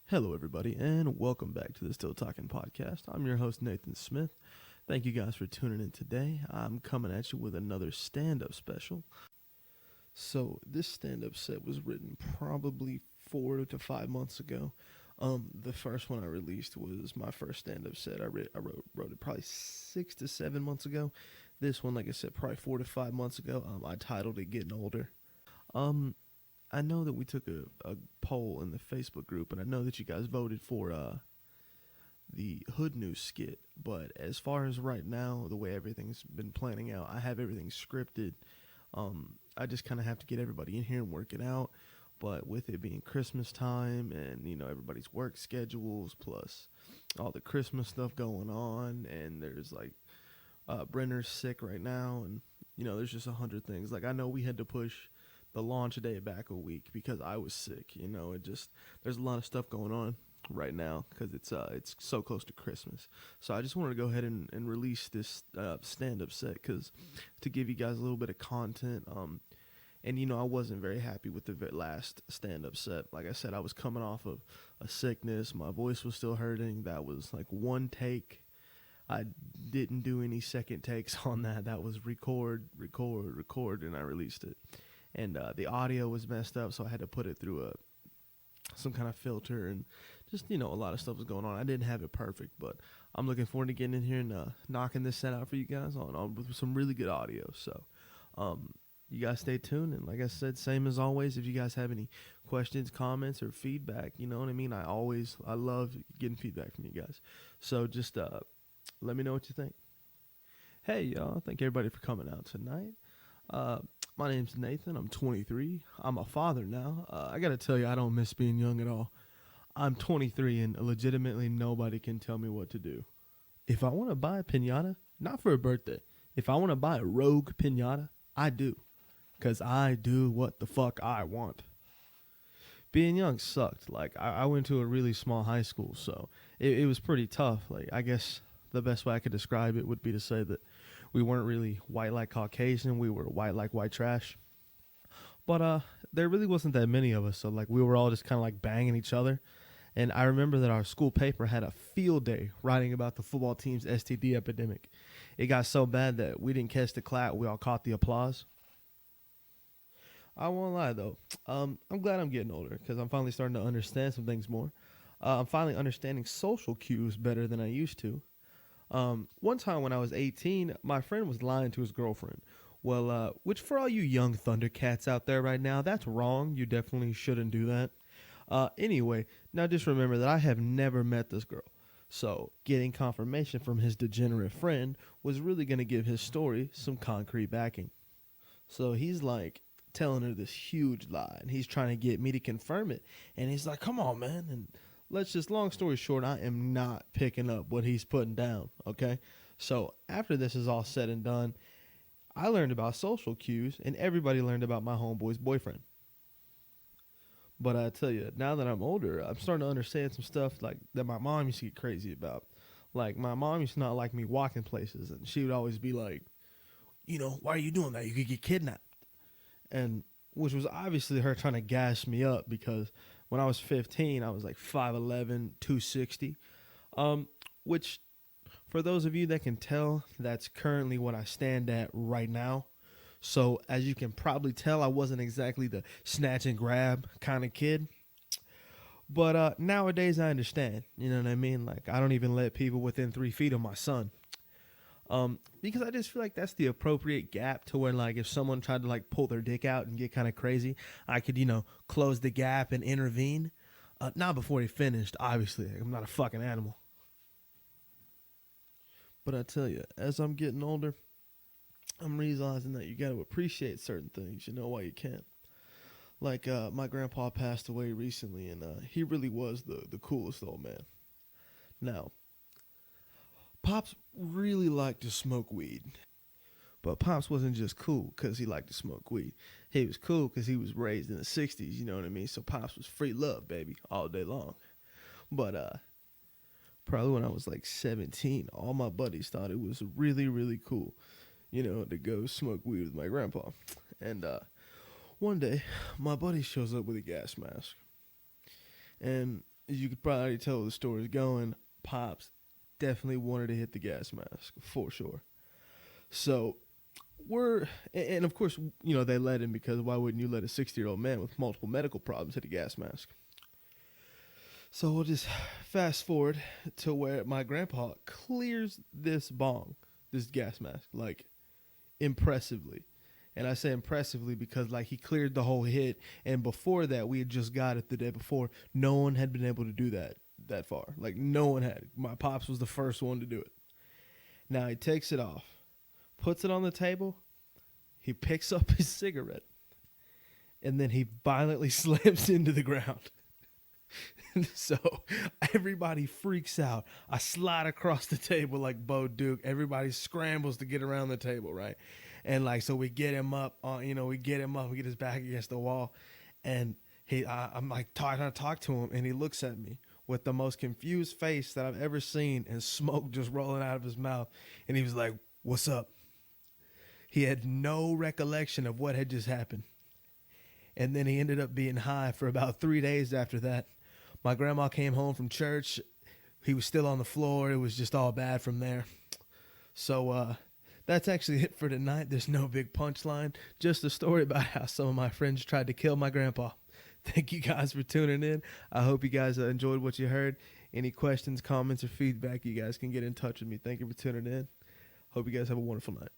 Hello, everybody, and welcome back to the Still Talking podcast. I'm your host, Nathan Smith. Thank you guys for tuning in today. I'm coming at you with another stand up special. So, this stand up set was written probably 4 to 5 months ago. The first one I released was my first stand up set. I wrote it probably 6 to 7 months ago. This one, like I said, probably 4 to 5 months ago. I titled it Getting Older. Um, I know that we took a poll in the Facebook group, and I know that you guys voted for the Hood News skit. But as far as right now, the way everything's been planning out, I have everything scripted. I just kind of have to get everybody in here and work it out. But with it being Christmas time and, everybody's work schedules, plus all the Christmas stuff going on, and there's like Brenner's sick right now, and, there's just 100 things. Like, I know we had to push the launch day back a week because I was sick. There's a lot of stuff going on right now because it's so close to Christmas. So I just wanted to go ahead and release this stand up set because to give you guys a little bit of content. And I wasn't very happy with the last stand up set. Like I said, I was coming off of a sickness. My voice was still hurting. That was like one take. I didn't do any second takes on that. That was record, and I released it. And the audio was messed up, so I had to put it through some kind of filter, and just, a lot of stuff was going on. I didn't have it perfect, but I'm looking forward to getting in here and knocking this set out for you guys on with some really good audio. So you guys stay tuned, and like I said, same as always, if you guys have any questions, comments, or feedback, you know what I mean? I love getting feedback from you guys. So just let me know what you think. Hey, y'all. Thank everybody for coming out tonight. My name's Nathan. I'm 23. I'm a father now. I got to tell you, I don't miss being young at all. I'm 23, and legitimately nobody can tell me what to do. If I want to buy a piñata, not for a birthday, if I want to buy a Rogue piñata, I do. Because I do what the fuck I want. Being young sucked. Like, I went to a really small high school, so it was pretty tough. Like, I guess the best way I could describe it would be to say that we weren't really white like Caucasian. We were white like white trash. But there really wasn't that many of us, so like we were all just kind of like banging each other. And I remember that our school paper had a field day writing about the football team's STD epidemic. It got so bad that we didn't catch the clap. We all caught the applause. I won't lie though. I'm glad I'm getting older because I'm finally starting to understand some things more. I'm finally understanding social cues better than I used to. One time when I was 18, my friend was lying to his girlfriend. Well, which for all you young Thundercats out there right now, that's wrong. You definitely shouldn't do that. Anyway, now just remember that I have never met this girl. So, getting confirmation from his degenerate friend was really going to give his story some concrete backing. So, he's like telling her this huge lie, and he's trying to get me to confirm it. And he's like, come on, man. And long story short, I am not picking up what he's putting down, okay? So after this is all said and done, I learned about social cues, and everybody learned about my homeboy's boyfriend. But I tell you, now that I'm older, I'm starting to understand some stuff like that my mom used to get crazy about. Like, my mom used to not like me walking places, and she would always be like, why are you doing that? You could get kidnapped. And which was obviously her trying to gas me up because when I was 15, I was like 5'11", 260. Which, for those of you that can tell, that's currently what I stand at right now. So, as you can probably tell, I wasn't exactly the snatch and grab kind of kid. But nowadays, I understand. You know what I mean? Like, I don't even let people within 3 feet of my son. Because I just feel like that's the appropriate gap to where, like, if someone tried to, like, pull their dick out and get kind of crazy, I could, close the gap and intervene. Not before they finished, obviously. I'm not a fucking animal. But I tell you, as I'm getting older, I'm realizing that you got to appreciate certain things, while you can. Like, my grandpa passed away recently, and he really was the coolest old man. Now, Pops really liked to smoke weed. But Pops wasn't just cool because he liked to smoke weed. He was cool because he was raised in the 60s, you know what I mean? So Pops was free love, baby, all day long. But probably when I was like 17, all my buddies thought it was really, really cool, to go smoke weed with my grandpa. And one day, my buddy shows up with a gas mask. And you could probably tell where the story's going. Pops definitely wanted to hit the gas mask for sure. So and of course, they let him, because why wouldn't you let a 60-year-old man with multiple medical problems hit a gas mask? So we'll just fast forward to where my grandpa clears this gas mask, like, impressively. And I say impressively because, like, he cleared the whole hit, and before that, we had just got it the day before. No one had been able to do that far. Like, no one had. My pops was the first one to do it. Now he takes it off, puts it on the table, he picks up his cigarette, and then he violently slams into the ground. So everybody freaks out. I slide across the table like Bo Duke. Everybody scrambles to get around the table, right? And so we get him up. We get his back against the wall, and I'm like trying to talk to him, and he looks at me with the most confused face that I've ever seen, and smoke just rolling out of his mouth. And he was like, "What's up?" He had no recollection of what had just happened. And then he ended up being high for about 3 days after that. My grandma came home from church. He was still on the floor. It was just all bad from there. So that's actually it for tonight. There's no big punchline. Just a story about how some of my friends tried to kill my grandpa. Thank you guys for tuning in. I hope you guys enjoyed what you heard. Any questions, comments, or feedback, you guys can get in touch with me. Thank you for tuning in. Hope you guys have a wonderful night.